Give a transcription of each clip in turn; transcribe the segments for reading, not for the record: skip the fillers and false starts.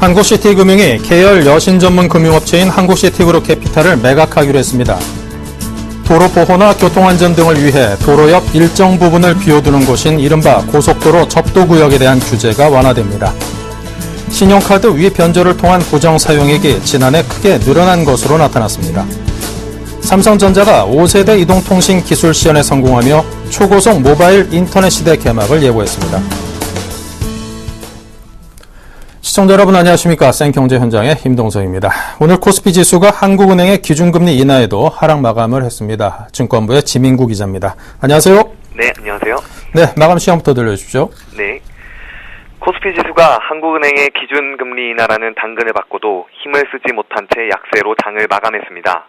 한국시티금융이 계열 여신 전문 금융업체인 한국시티그룹 캐피탈을 매각하기로 했습니다. 도로 보호나 교통안전 등을 위해 도로 옆 일정 부분을 비워두는 곳인 이른바 고속도로 접도구역에 대한 규제가 완화됩니다. 신용카드 위 변조를 통한 고정 사용액이 지난해 크게 늘어난 것으로 나타났습니다. 삼성전자가 5세대 이동통신 기술 시연에 성공하며 초고속 모바일 인터넷 시대 개막을 예고했습니다. 시청자 여러분 안녕하십니까. 생경제 현장의 임동석입니다. 오늘 코스피 지수가 한국은행의 기준금리 인하에도 하락 마감을 했습니다. 증권부의 지민구 기자입니다. 안녕하세요. 네, 안녕하세요. 네, 마감 시간부터 들려주십시오. 네. 코스피 지수가 한국은행의 기준금리 인하라는 당근을 받고도 힘을 쓰지 못한 채 약세로 장을 마감했습니다.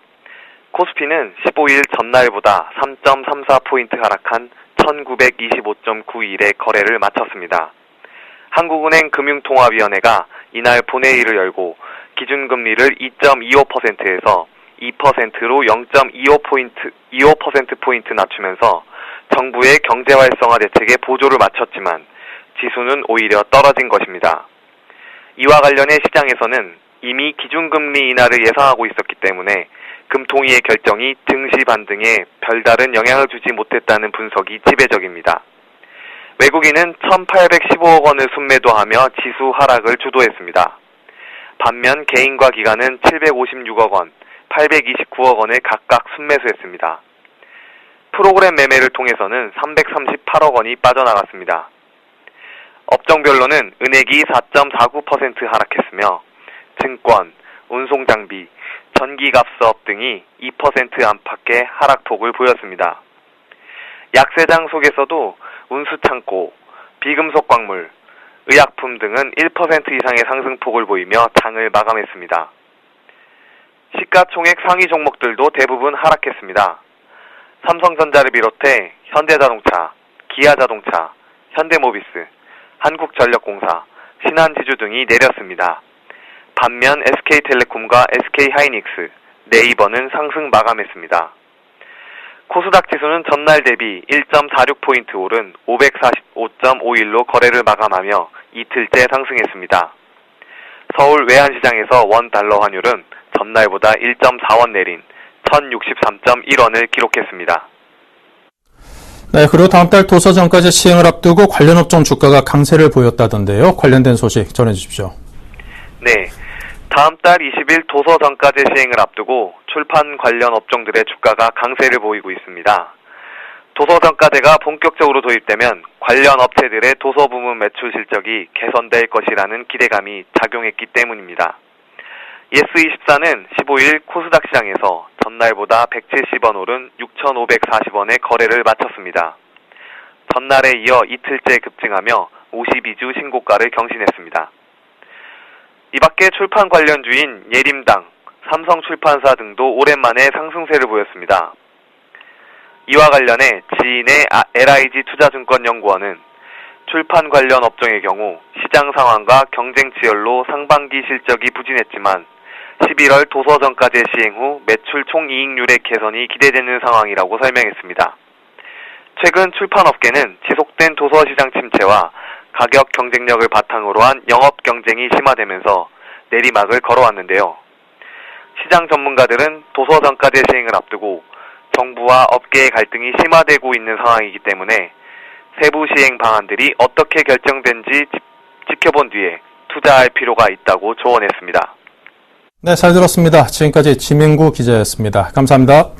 코스피는 15일 전날보다 3.34포인트 하락한 1925.91의 거래를 마쳤습니다. 한국은행 금융통화위원회가 이날 본회의를 열고 기준금리를 2.25%에서 2%로 0.25%포인트 낮추면서 정부의 경제활성화 대책에 보조를 마쳤지만 지수는 오히려 떨어진 것입니다. 이와 관련해 시장에서는 이미 기준금리 인하를 예상하고 있었기 때문에 금통위의 결정이 증시 반등에 별다른 영향을 주지 못했다는 분석이 지배적입니다. 외국인은 1,815억 원을 순매도하며 지수 하락을 주도했습니다. 반면 개인과 기관은 756억 원, 829억 원을 각각 순매수했습니다. 프로그램 매매를 통해서는 338억 원이 빠져나갔습니다. 업종별로는 은행이 4.49% 하락했으며 증권, 운송장비, 전기갑수업 등이 2% 안팎의 하락폭을 보였습니다. 약세장 속에서도 운수창고, 비금속 광물, 의약품 등은 1% 이상의 상승폭을 보이며 장을 마감했습니다. 시가총액 상위 종목들도 대부분 하락했습니다. 삼성전자를 비롯해 현대자동차, 기아자동차, 현대모비스, 한국전력공사, 신한지주 등이 내렸습니다. 반면 SK텔레콤과 SK하이닉스, 네이버는 상승 마감했습니다. 코스닥 지수는 전날 대비 1.46포인트 오른 545.51로 거래를 마감하며 이틀째 상승했습니다. 서울 외환시장에서 원달러 환율은 전날보다 1.4원 내린 1063.1원을 기록했습니다. 네, 그리고 다음 달 도서정가제 시행을 앞두고 관련 업종 주가가 강세를 보였다던데요. 관련된 소식 전해주십시오. 네. 다음 달 20일 도서정가제 시행을 앞두고 출판 관련 업종들의 주가가 강세를 보이고 있습니다. 도서정가제가 본격적으로 도입되면 관련 업체들의 도서 부문 매출 실적이 개선될 것이라는 기대감이 작용했기 때문입니다. 예스24는 15일 코스닥 시장에서 전날보다 170원 오른 6,540원의 거래를 마쳤습니다. 전날에 이어 이틀째 급증하며 52주 신고가를 경신했습니다. 이 밖에 출판 관련주인 예림당, 삼성출판사 등도 오랜만에 상승세를 보였습니다. 이와 관련해 지인의 LIG 투자증권연구원은 출판 관련 업종의 경우 시장 상황과 경쟁 치열로 상반기 실적이 부진했지만 11월 도서정가제 시행 후 매출 총이익률의 개선이 기대되는 상황이라고 설명했습니다. 최근 출판업계는 지속된 도서시장 침체와 가격 경쟁력을 바탕으로 한 영업 경쟁이 심화되면서 내리막을 걸어왔는데요. 시장 전문가들은 도서정가제 시행을 앞두고 정부와 업계의 갈등이 심화되고 있는 상황이기 때문에 세부 시행 방안들이 어떻게 결정된지 지켜본 뒤에 투자할 필요가 있다고 조언했습니다. 네, 잘 들었습니다. 지금까지 지민구 기자였습니다. 감사합니다.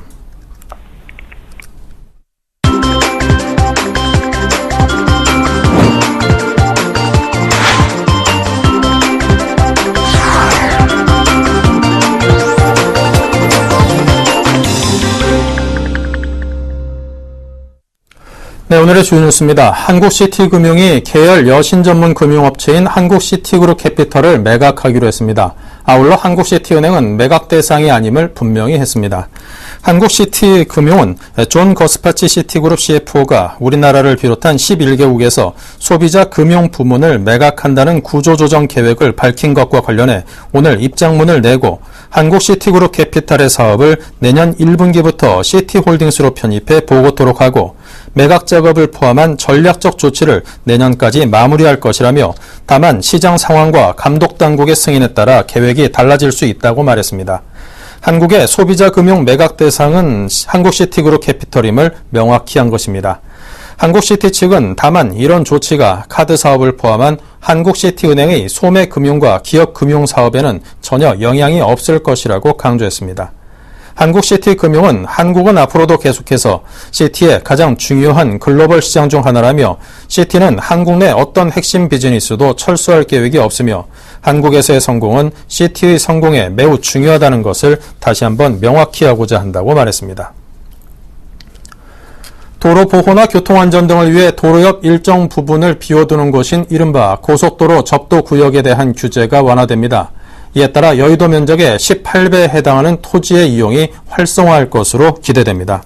네, 오늘의 주요 뉴스입니다. 한국시티금융이 계열 여신 전문 금융업체인 한국시티그룹 캐피털을 매각하기로 했습니다. 아울러 한국시티은행은 매각 대상이 아님을 분명히 했습니다. 한국시티금융은 존 거스파치 시티그룹 CFO가 우리나라를 비롯한 11개국에서 소비자 금융 부문을 매각한다는 구조조정 계획을 밝힌 것과 관련해 오늘 입장문을 내고 한국시티그룹 캐피탈의 사업을 내년 1분기부터 시티홀딩스로 편입해 보고토록 하고 매각 작업을 포함한 전략적 조치를 내년까지 마무리할 것이라며 다만 시장 상황과 감독당국의 승인에 따라 계획이 달라질 수 있다고 말했습니다. 한국의 소비자 금융 매각 대상은 한국시티그룹 캐피털임을 명확히 한 것입니다. 한국시티 측은 다만 이런 조치가 카드 사업을 포함한 한국시티은행의 소매금융과 기업금융 사업에는 전혀 영향이 없을 것이라고 강조했습니다. 한국시티금융은 한국은 앞으로도 계속해서 시티의 가장 중요한 글로벌 시장 중 하나라며 시티는 한국 내 어떤 핵심 비즈니스도 철수할 계획이 없으며 한국에서의 성공은 시티의 성공에 매우 중요하다는 것을 다시 한번 명확히 하고자 한다고 말했습니다. 도로 보호나 교통안전 등을 위해 도로 옆 일정 부분을 비워두는 곳인 이른바 고속도로 접도구역에 대한 규제가 완화됩니다. 이에 따라 여의도 면적의 18배에 해당하는 토지의 이용이 활성화할 것으로 기대됩니다.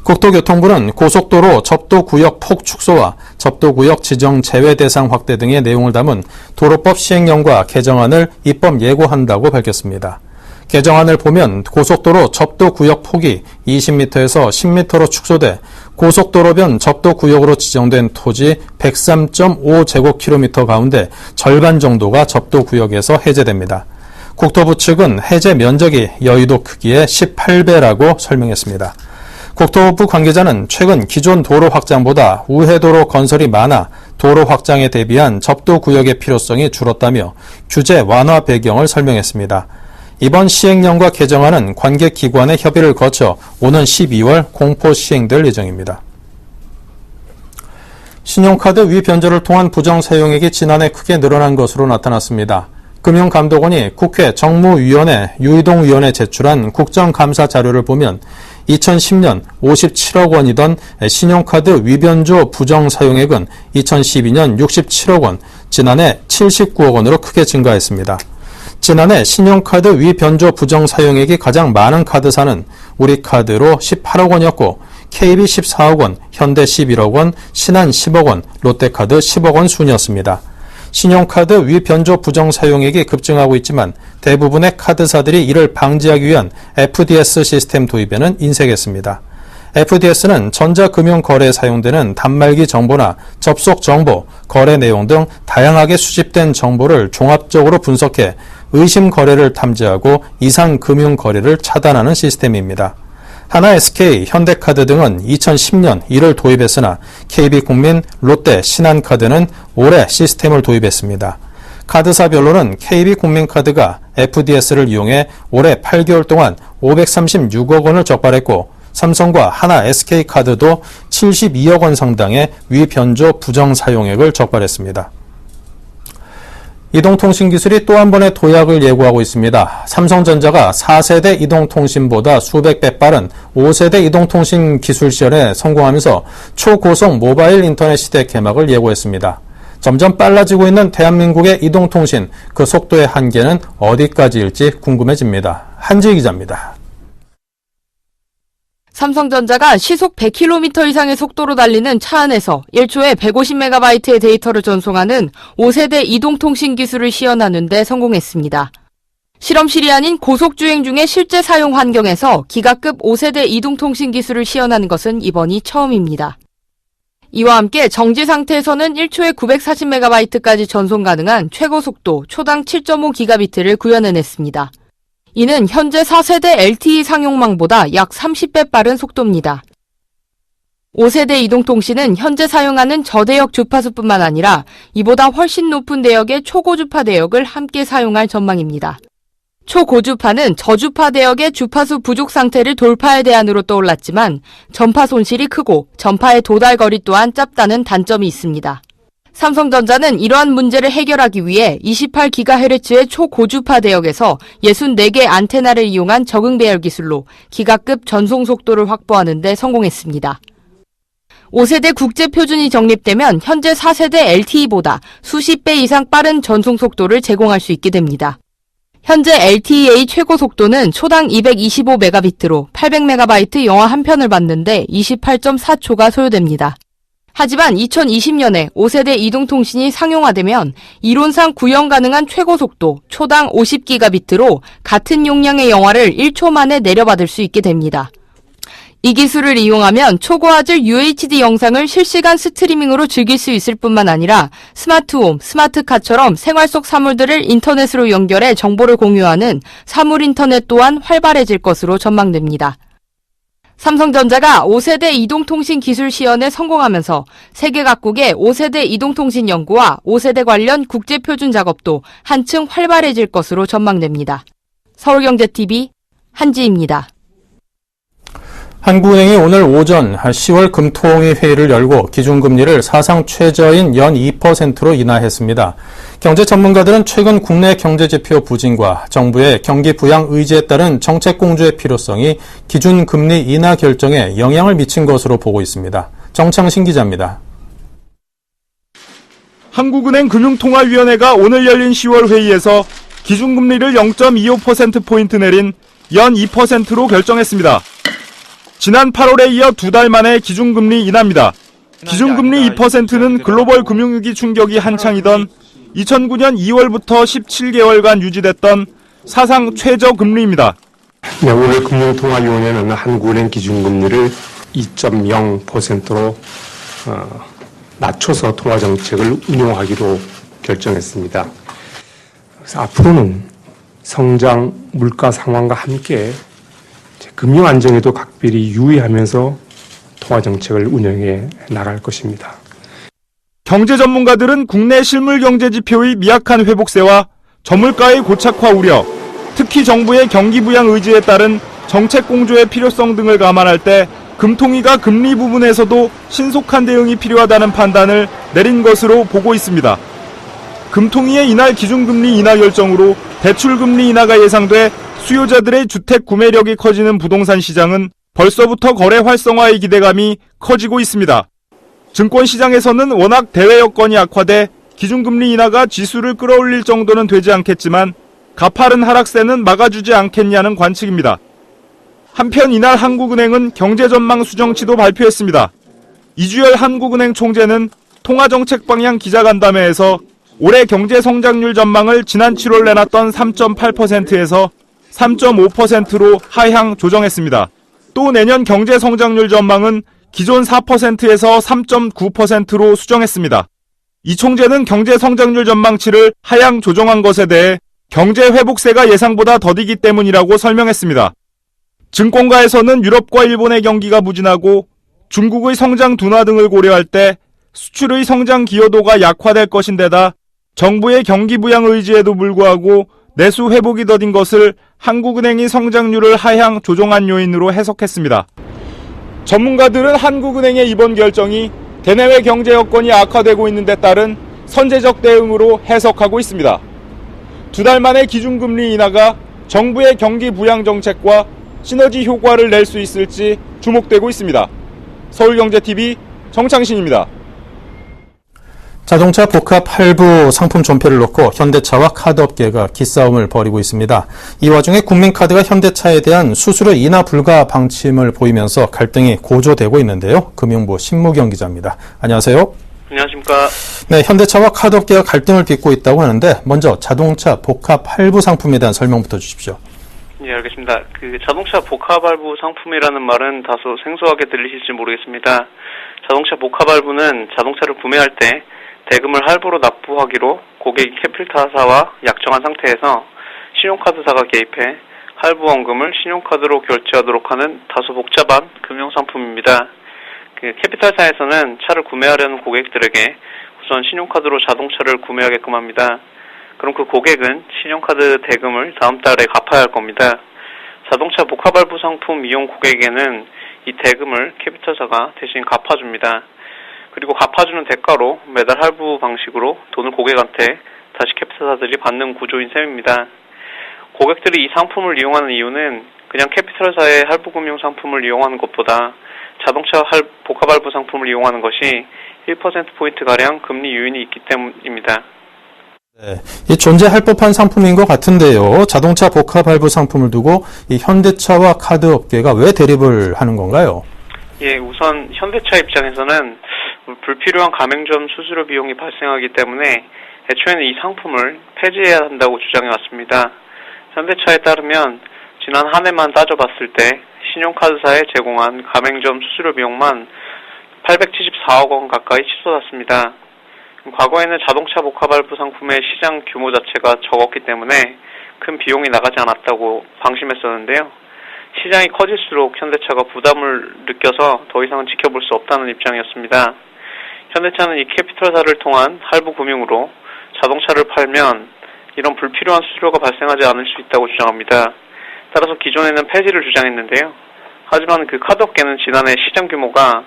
국토교통부는 고속도로 접도구역 폭 축소와 접도구역 지정 제외 대상 확대 등의 내용을 담은 도로법 시행령과 개정안을 입법 예고한다고 밝혔습니다. 개정안을 보면 고속도로 접도구역 폭이 20m에서 10m로 축소돼 고속도로변 접도구역으로 지정된 토지 103.5제곱킬로미터 가운데 절반 정도가 접도구역에서 해제됩니다. 국토부 측은 해제 면적이 여의도 크기의 18배라고 설명했습니다. 국토부 관계자는 최근 기존 도로 확장보다 우회도로 건설이 많아 도로 확장에 대비한 접도구역의 필요성이 줄었다며 규제 완화 배경을 설명했습니다. 이번 시행령과 개정안은 관계기관의 협의를 거쳐 오는 12월 공포 시행될 예정입니다. 신용카드 위변조를 통한 부정 사용액이 지난해 크게 늘어난 것으로 나타났습니다. 금융감독원이 국회 정무위원회 유이동위원회에 제출한 국정감사 자료를 보면 2010년 57억 원이던 신용카드 위변조 부정 사용액은 2012년 67억 원, 지난해 79억 원으로 크게 증가했습니다. 지난해 신용카드 위변조 부정 사용액이 가장 많은 카드사는 우리카드로 18억 원이었고 KB 14억 원, 현대 11억 원, 신한 10억 원, 롯데카드 10억 원 순이었습니다. 신용카드 위변조 부정 사용액이 급증하고 있지만 대부분의 카드사들이 이를 방지하기 위한 FDS 시스템 도입에는 인색했습니다. FDS는 전자금융거래에 사용되는 단말기 정보나 접속 정보, 거래 내용 등 다양하게 수집된 정보를 종합적으로 분석해 의심 거래를 탐지하고 이상 금융 거래를 차단하는 시스템입니다. 하나SK, 현대카드 등은 2010년 이를 도입했으나 KB국민, 롯데, 신한카드는 올해 시스템을 도입했습니다. 카드사별로는 KB국민카드가 FDS를 이용해 올해 8개월 동안 536억 원을 적발했고 삼성과 하나SK카드도 72억 원 상당의 위변조 부정 사용액을 적발했습니다. 이동통신기술이 또 한 번의 도약을 예고하고 있습니다. 삼성전자가 4세대 이동통신보다 수백 배 빠른 5세대 이동통신 기술 시연에 성공하면서 초고속 모바일 인터넷 시대 개막을 예고했습니다. 점점 빨라지고 있는 대한민국의 이동통신, 그 속도의 한계는 어디까지일지 궁금해집니다. 한지희 기자입니다. 삼성전자가 시속 100km 이상의 속도로 달리는 차 안에서 1초에 150MB의 데이터를 전송하는 5세대 이동통신 기술을 시연하는 데 성공했습니다. 실험실이 아닌 고속주행 중의 실제 사용 환경에서 기가급 5세대 이동통신 기술을 시연하는 것은 이번이 처음입니다. 이와 함께 정지 상태에서는 1초에 940MB까지 전송 가능한 최고 속도 초당 7.5GB를 구현해냈습니다. 이는 현재 4세대 LTE 상용망보다 약 30배 빠른 속도입니다. 5세대 이동통신은 현재 사용하는 저대역 주파수뿐만 아니라 이보다 훨씬 높은 대역의 초고주파 대역을 함께 사용할 전망입니다. 초고주파는 저주파 대역의 주파수 부족 상태를 돌파할 대안으로 떠올랐지만 전파 손실이 크고 전파의 도달 거리 또한 짧다는 단점이 있습니다. 삼성전자는 이러한 문제를 해결하기 위해 28GHz의 초고주파 대역에서 64개 안테나를 이용한 적응 배열 기술로 기가급 전송 속도를 확보하는 데 성공했습니다. 5세대 국제 표준이 정립되면 현재 4세대 LTE보다 수십 배 이상 빠른 전송 속도를 제공할 수 있게 됩니다. 현재 LTE의 최고 속도는 초당 225메가비트로 800메가바이트 영화 한 편을 봤는데 28.4초가 소요됩니다. 하지만 2020년에 5세대 이동통신이 상용화되면 이론상 구형 가능한 최고 속도 초당 50기가비트로 같은 용량의 영화를 1초 만에 내려받을 수 있게 됩니다. 이 기술을 이용하면 초고화질 UHD 영상을 실시간 스트리밍으로 즐길 수 있을 뿐만 아니라 스마트홈, 스마트카처럼 생활 속 사물들을 인터넷으로 연결해 정보를 공유하는 사물 인터넷 또한 활발해질 것으로 전망됩니다. 삼성전자가 5세대 이동통신 기술 시연에 성공하면서 세계 각국의 5세대 이동통신 연구와 5세대 관련 국제표준 작업도 한층 활발해질 것으로 전망됩니다. 서울경제TV 한지입니다. 한국은행이 오늘 오전 10월 금통위 회의를 열고 기준금리를 사상 최저인 연 2%로 인하했습니다. 경제 전문가들은 최근 국내 경제지표 부진과 정부의 경기 부양 의지에 따른 정책 공조의 필요성이 기준금리 인하 결정에 영향을 미친 것으로 보고 있습니다. 정창신 기자입니다. 한국은행 금융통화위원회가 오늘 열린 10월 회의에서 기준금리를 0.25%포인트 내린 연 2%로 결정했습니다. 지난 8월에 이어 2달 만에 기준금리 인하입니다. 기준금리 2%는 글로벌 금융위기 충격이 한창이던 2009년 2월부터 17개월간 유지됐던 사상 최저 금리입니다. 네, 오늘 금융통화위원회는 한국은행 기준금리를 2.0%로 낮춰서 통화정책을 운용하기로 결정했습니다. 그래서 앞으로는 성장, 물가 상황과 함께 금융 안정에도 각별히 유의하면서 통화정책을 운영해 나갈 것입니다. 경제 전문가들은 국내 실물 경제 지표의 미약한 회복세와 저물가의 고착화 우려, 특히 정부의 경기 부양 의지에 따른 정책 공조의 필요성 등을 감안할 때 금통위가 금리 부분에서도 신속한 대응이 필요하다는 판단을 내린 것으로 보고 있습니다. 금통위의 이날 기준금리 인하 결정으로 대출금리 인하가 예상돼 수요자들의 주택 구매력이 커지는 부동산 시장은 벌써부터 거래 활성화의 기대감이 커지고 있습니다. 증권시장에서는 워낙 대외 여건이 악화돼 기준금리 인하가 지수를 끌어올릴 정도는 되지 않겠지만 가파른 하락세는 막아주지 않겠냐는 관측입니다. 한편 이날 한국은행은 경제전망 수정치도 발표했습니다. 이주열 한국은행 총재는 통화정책 방향 기자간담회에서 올해 경제 성장률 전망을 지난 7월 내놨던 3.8%에서 3.5%로 하향 조정했습니다. 또 내년 경제 성장률 전망은 기존 4%에서 3.9%로 수정했습니다. 이 총재는 경제 성장률 전망치를 하향 조정한 것에 대해 경제 회복세가 예상보다 더디기 때문이라고 설명했습니다. 증권가에서는 유럽과 일본의 경기가 부진하고 중국의 성장 둔화 등을 고려할 때 수출의 성장 기여도가 약화될 것인데다 정부의 경기 부양 의지에도 불구하고 내수 회복이 더딘 것을 한국은행이 성장률을 하향 조정한 요인으로 해석했습니다. 전문가들은 한국은행의 이번 결정이 대내외 경제 여건이 악화되고 있는 데 따른 선제적 대응으로 해석하고 있습니다. 2달 만에 기준금리 인하가 정부의 경기 부양 정책과 시너지 효과를 낼 수 있을지 주목되고 있습니다. 서울경제TV 정창신입니다. 자동차 복합 할부 상품 존폐를 놓고 현대차와 카드업계가 기싸움을 벌이고 있습니다. 이 와중에 국민카드가 현대차에 대한 수수료 인하 불가 방침을 보이면서 갈등이 고조되고 있는데요. 금융부 신무경 기자입니다. 안녕하세요. 안녕하십니까. 네, 현대차와 카드업계가 갈등을 빚고 있다고 하는데 먼저 자동차 복합 할부 상품에 대한 설명부터 주십시오. 예, 알겠습니다. 자동차 복합 할부 상품이라는 말은 다소 생소하게 들리실지 모르겠습니다. 자동차 복합 할부는 자동차를 구매할 때 대금을 할부로 납부하기로 고객이 캐피탈사와 약정한 상태에서 신용카드사가 개입해 할부 원금을 신용카드로 결제하도록 하는 다소 복잡한 금융상품입니다. 캐피탈사에서는 차를 구매하려는 고객들에게 우선 신용카드로 자동차를 구매하게끔 합니다. 그럼 그 고객은 신용카드 대금을 다음 달에 갚아야 할 겁니다. 자동차 복합 할부 상품 이용 고객에게는 이 대금을 캐피탈사가 대신 갚아줍니다. 그리고 갚아주는 대가로 매달 할부 방식으로 돈을 고객한테 다시 캐피탈사들이 받는 구조인 셈입니다. 고객들이 이 상품을 이용하는 이유는 그냥 캐피탈사의 할부금융 상품을 이용하는 것보다 자동차 복합 할부 상품을 이용하는 것이 1%포인트가량 금리 유인이 있기 때문입니다. 네, 이 존재할 법한 상품인 것 같은데요. 자동차 복합 할부 상품을 두고 이 현대차와 카드 업계가 왜 대립을 하는 건가요? 예, 우선 현대차 입장에서는 불필요한 가맹점 수수료 비용이 발생하기 때문에 애초에는 이 상품을 폐지해야 한다고 주장해 왔습니다. 현대차에 따르면 지난 한 해만 따져봤을 때 신용카드사에 제공한 가맹점 수수료 비용만 874억 원 가까이 치솟았습니다. 과거에는 자동차 복합할부 상품의 시장 규모 자체가 적었기 때문에 큰 비용이 나가지 않았다고 방심했었는데요. 시장이 커질수록 현대차가 부담을 느껴서 더 이상은 지켜볼 수 없다는 입장이었습니다. 현대차는 이 캐피털사를 통한 할부 금융으로 자동차를 팔면 이런 불필요한 수수료가 발생하지 않을 수 있다고 주장합니다. 따라서 기존에는 폐지를 주장했는데요. 하지만 그 카드업계는 지난해 시장 규모가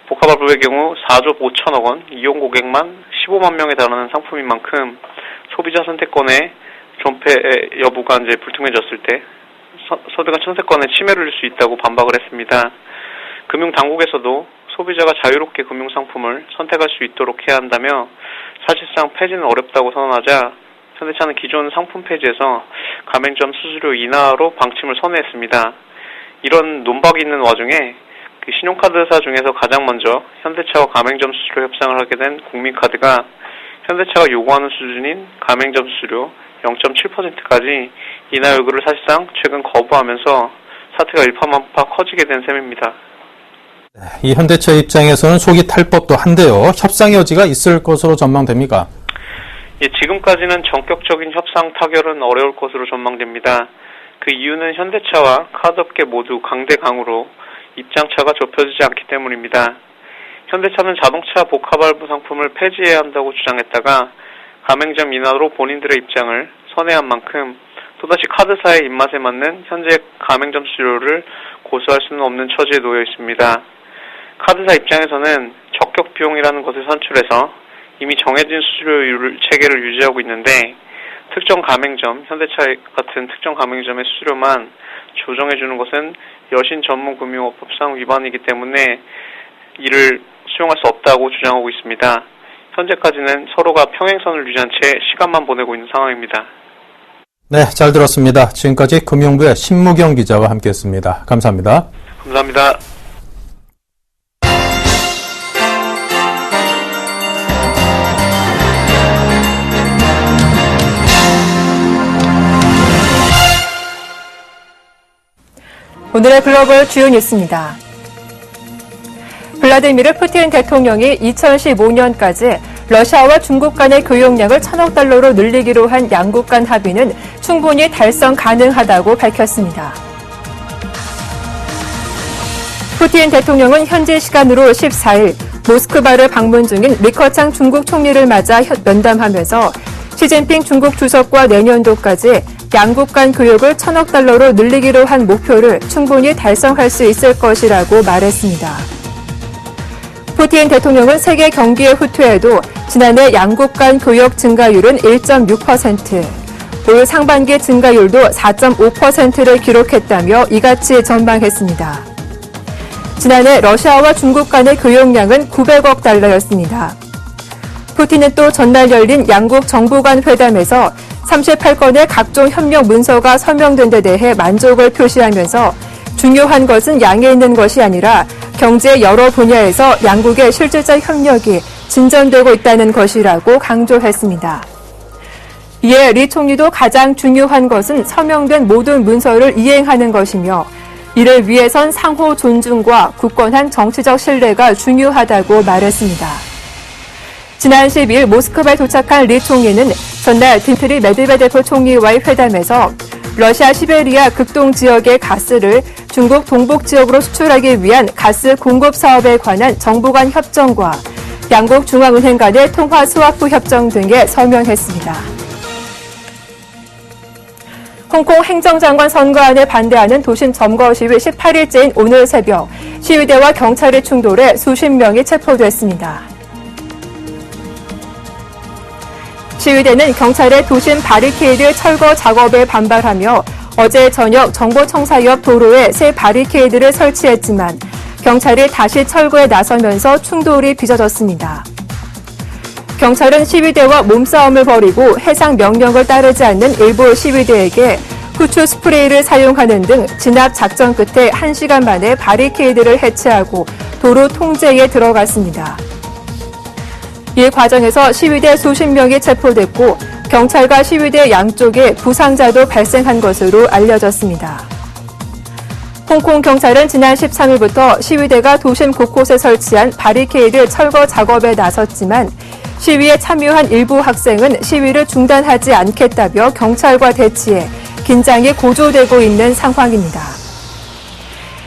복합할부의 경우 4조 5천억 원, 이용 고객만 15만 명에 달하는 상품인 만큼 소비자 선택권의 존폐 여부가 이제 불투명해졌을 때 소비자 선택권에 침해를 줄 수 있다고 반박을 했습니다. 금융당국에서도 소비자가 자유롭게 금융상품을 선택할 수 있도록 해야 한다며 사실상 폐지는 어렵다고 선언하자 현대차는 기존 상품 폐지에서 가맹점 수수료 인하로 방침을 선회했습니다. 이런 논박이 있는 와중에 그 신용카드사 중에서 가장 먼저 현대차와 가맹점 수수료 협상을 하게 된 국민카드가 현대차가 요구하는 수준인 가맹점 수수료 0.7%까지 인하 요구를 사실상 최근 거부하면서 사태가 일파만파 커지게 된 셈입니다. 이 현대차 입장에서는 속이 탈 법도 한데요. 협상 여지가 있을 것으로 전망됩니까? 예, 지금까지는 전격적인 협상 타결은 어려울 것으로 전망됩니다. 그 이유는 현대차와 카드업계 모두 강대강으로 입장차가 좁혀지지 않기 때문입니다. 현대차는 자동차 복합할부 상품을 폐지해야 한다고 주장했다가 가맹점 인하로 본인들의 입장을 선회한 만큼 또다시 카드사의 입맛에 맞는 현재 가맹점 수수료를 고수할 수는 없는 처지에 놓여 있습니다. 카드사 입장에서는 적격 비용이라는 것을 선출해서 이미 정해진 수수료 체계를 유지하고 있는데 특정 가맹점, 현대차 같은 특정 가맹점의 수수료만 조정해주는 것은 여신전문금융업법상 위반이기 때문에 이를 수용할 수 없다고 주장하고 있습니다. 현재까지는 서로가 평행선을 유지한 채 시간만 보내고 있는 상황입니다. 네, 잘 들었습니다. 지금까지 금융부의 신무경 기자와 함께했습니다. 감사합니다. 감사합니다. 오늘의 글로벌 주요 뉴스입니다. 블라디미르 푸틴 대통령이 2015년까지 러시아와 중국 간의 교역량을 1,000억 달러로 늘리기로 한 양국 간 합의는 충분히 달성 가능하다고 밝혔습니다. 푸틴 대통령은 현지 시간으로 14일 모스크바를 방문 중인 리커창 중국 총리를 맞아 면담하면서 시진핑 중국 주석과 내년도까지 양국 간 교역을 1,000억 달러로 늘리기로 한 목표를 충분히 달성할 수 있을 것이라고 말했습니다. 푸틴 대통령은 세계 경기의 후퇴에도 지난해 양국 간 교역 증가율은 1.6%, 올 상반기 증가율도 4.5%를 기록했다며 이같이 전망했습니다. 지난해 러시아와 중국 간의 교역량은 900억 달러였습니다. 푸틴은 또 전날 열린 양국 정부 간 회담에서 38건의 각종 협력 문서가 서명된 데 대해 만족을 표시하면서 중요한 것은 양에 있는 것이 아니라 경제 여러 분야에서 양국의 실질적 협력이 진전되고 있다는 것이라고 강조했습니다. 이에 리 총리도 가장 중요한 것은 서명된 모든 문서를 이행하는 것이며 이를 위해선 상호 존중과 굳건한 정치적 신뢰가 중요하다고 말했습니다. 지난 12일 모스크바에 도착한 리 총리는 전날 드미트리 메드베데프 총리와의 회담에서 러시아 시베리아 극동 지역의 가스를 중국 동북 지역으로 수출하기 위한 가스 공급 사업에 관한 정부 간 협정과 양국 중앙은행 간의 통화 스와프 협정 등에 서명했습니다. 홍콩 행정장관 선거안에 반대하는 도심 점거 시위 18일째인 오늘 새벽 시위대와 경찰의 충돌에 수십 명이 체포됐습니다. 시위대는 경찰의 도심 바리케이드 철거 작업에 반발하며 어제 저녁 정보청사 옆 도로에 새 바리케이드를 설치했지만 경찰이 다시 철거에 나서면서 충돌이 빚어졌습니다. 경찰은 시위대와 몸싸움을 벌이고 해상 명령을 따르지 않는 일부 시위대에게 후추 스프레이를 사용하는 등 진압 작전 끝에 1시간 만에 바리케이드를 해체하고 도로 통제에 들어갔습니다. 이 과정에서 시위대 수십 명이 체포됐고 경찰과 시위대 양쪽에 부상자도 발생한 것으로 알려졌습니다. 홍콩 경찰은 지난 13일부터 시위대가 도심 곳곳에 설치한 바리케이드 철거 작업에 나섰지만 시위에 참여한 일부 학생은 시위를 중단하지 않겠다며 경찰과 대치해 긴장이 고조되고 있는 상황입니다.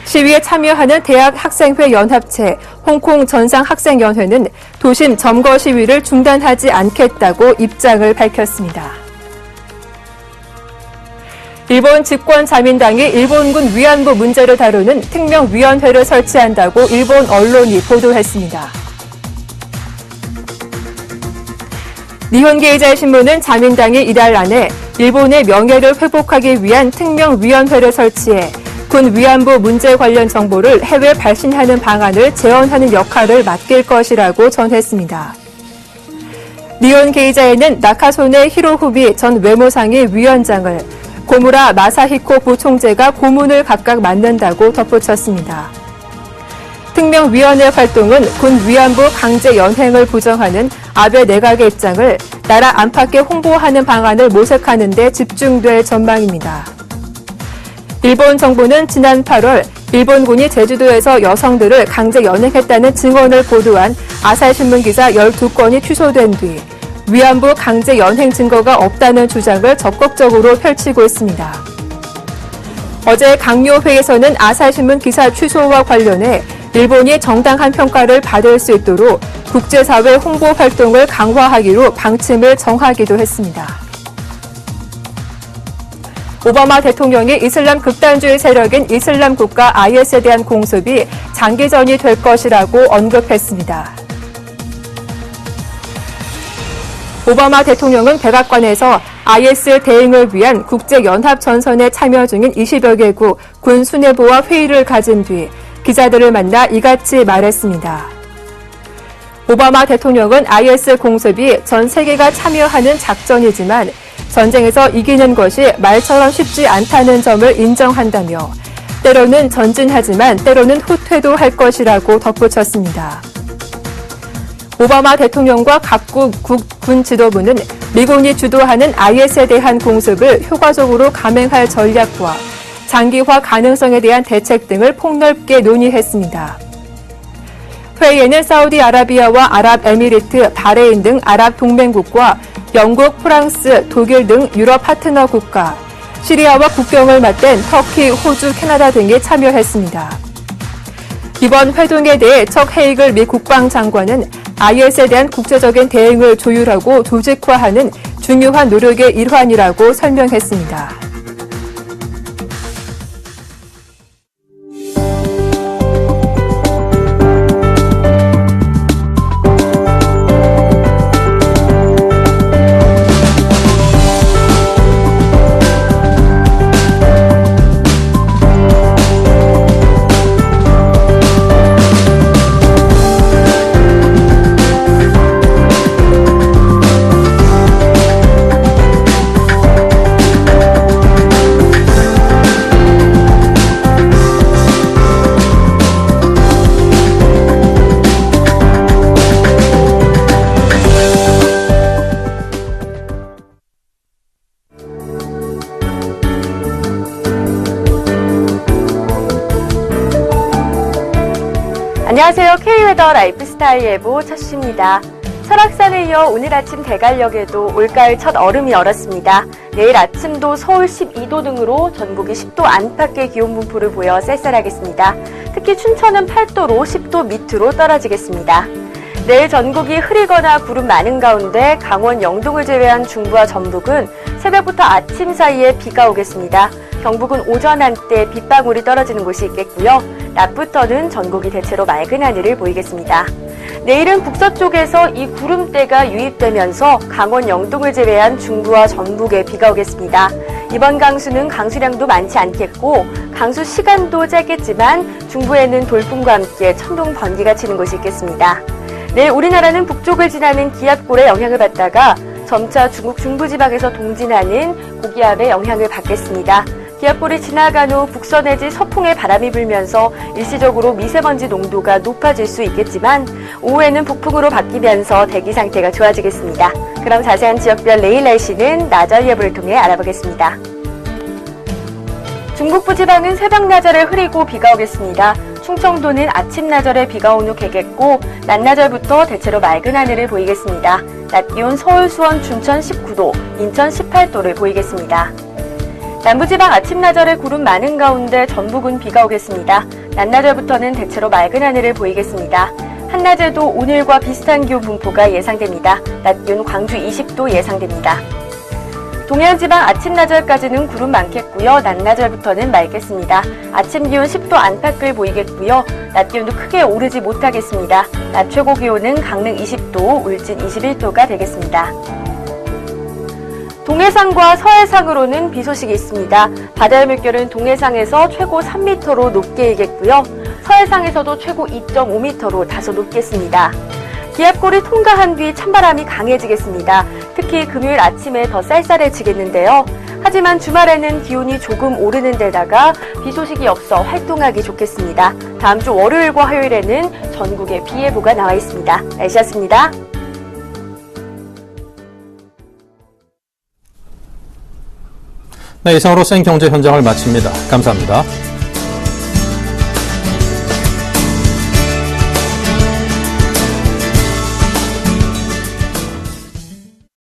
시위에 참여하는 대학학생회 연합체 홍콩 전상학생연회는 도심 점거 시위를 중단하지 않겠다고 입장을 밝혔습니다. 일본 집권 자민당이 일본군 위안부 문제를 다루는 특명위원회를 설치한다고 일본 언론이 보도했습니다. 니혼게이자이 신문은 자민당이 이달 안에 일본의 명예를 회복하기 위한 특명위원회를 설치해 군 위안부 문제 관련 정보를 해외 발신하는 방안을 제언하는 역할을 맡길 것이라고 전했습니다. 니혼게이자이는 나카소네 히로후비 전 외무상의 위원장을, 고무라 마사히코 부총재가 고문을 각각 맡는다고 덧붙였습니다. 특명위원회 활동은 군 위안부 강제 연행을 부정하는 아베 내각의 입장을 나라 안팎에 홍보하는 방안을 모색하는 데 집중될 전망입니다. 일본 정부는 지난 8월 일본군이 제주도에서 여성들을 강제 연행했다는 증언을 보도한 아사히신문 기사 12건이 취소된 뒤 위안부 강제 연행 증거가 없다는 주장을 적극적으로 펼치고 있습니다. 어제 강요회에서는 아사히신문 기사 취소와 관련해 일본이 정당한 평가를 받을 수 있도록 국제사회 홍보 활동을 강화하기로 방침을 정하기도 했습니다. 오바마 대통령이 이슬람 극단주의 세력인 이슬람 국가 IS에 대한 공습이 장기전이 될 것이라고 언급했습니다. 오바마 대통령은 백악관에서 IS 대응을 위한 국제연합전선에 참여 중인 20여 개국 군 수뇌부와 회의를 가진 뒤 기자들을 만나 이같이 말했습니다. 오바마 대통령은 IS 공습이 전 세계가 참여하는 작전이지만 전쟁에서 이기는 것이 말처럼 쉽지 않다는 점을 인정한다며 때로는 전진하지만 때로는 후퇴도 할 것이라고 덧붙였습니다. 오바마 대통령과 각국 군 지도부는 미군이 주도하는 IS에 대한 공습을 효과적으로 감행할 전략과 장기화 가능성에 대한 대책 등을 폭넓게 논의했습니다. 회의에는 사우디아라비아와 아랍에미리트, 바레인 등 아랍 동맹국과 영국, 프랑스, 독일 등 유럽 파트너 국가, 시리아와 국경을 맞댄 터키, 호주, 캐나다 등이 참여했습니다. 이번 회동에 대해 척 헤이글 미 국방장관은 IS에 대한 국제적인 대응을 조율하고 조직화하는 중요한 노력의 일환이라고 설명했습니다. 안녕하세요. K웨더 라이프스타일 예보 첫시입니다. 설악산에 이어 오늘 아침 대관역에도 올가을 첫 얼음이 얼었습니다. 내일 아침도 서울 12도 등으로 전국이 10도 안팎의 기온 분포를 보여 쌀쌀하겠습니다. 특히 춘천은 8도로 10도 밑으로 떨어지겠습니다. 내일 전국이 흐리거나 구름 많은 가운데 강원 영동을 제외한 중부와 전북은 새벽부터 아침 사이에 비가 오겠습니다. 경북은 오전 한때 빗방울이 떨어지는 곳이 있겠고요. 낮부터는 전국이 대체로 맑은 하늘을 보이겠습니다. 내일은 북서쪽에서 이 구름대가 유입되면서 강원 영동을 제외한 중부와 전북에 비가 오겠습니다. 이번 강수는 강수량도 많지 않겠고 강수 시간도 짧겠지만 중부에는 돌풍과 함께 천둥 번개가 치는 곳이 있겠습니다. 내일 우리나라는 북쪽을 지나는 기압골의 영향을 받다가 점차 중국 중부지방에서 동진하는 고기압의 영향을 받겠습니다. 기압골이 지나간 후 북서 내지 서풍의 바람이 불면서 일시적으로 미세먼지 농도가 높아질 수 있겠지만 오후에는 북풍으로 바뀌면서 대기 상태가 좋아지겠습니다. 그럼 자세한 지역별 내일 날씨는 나절 예보를 통해 알아보겠습니다. 중북부 지방은 새벽 나절에 흐리고 비가 오겠습니다. 충청도는 아침 나절에 비가 온 후 개겠고 낮나절부터 대체로 맑은 하늘을 보이겠습니다. 낮 기온 서울, 수원, 춘천 19도, 인천 18도를 보이겠습니다. 남부지방 아침 나절에 구름 많은 가운데 전북은 비가 오겠습니다. 낮나절부터는 대체로 맑은 하늘을 보이겠습니다. 한낮에도 오늘과 비슷한 기온 분포가 예상됩니다. 낮 기온 광주 20도 예상됩니다. 동해안지방 아침 나절까지는 구름 많겠고요. 낮나절부터는 맑겠습니다. 아침 기온 10도 안팎을 보이겠고요. 낮 기온도 크게 오르지 못하겠습니다. 낮 최고 기온은 강릉 20도, 울진 21도가 되겠습니다. 동해상과 서해상으로는 비 소식이 있습니다. 바다의 물결은 동해상에서 최고 3m로 높게 일겠고요. 서해상에서도 최고 2.5m로 다소 높겠습니다. 기압골이 통과한 뒤 찬바람이 강해지겠습니다. 특히 금요일 아침에 더 쌀쌀해지겠는데요. 하지만 주말에는 기온이 조금 오르는 데다가 비 소식이 없어 활동하기 좋겠습니다. 다음 주 월요일과 화요일에는 전국에 비 예보가 나와 있습니다. 날씨였습니다. 네, 이상으로 생경제 현장을 마칩니다. 감사합니다.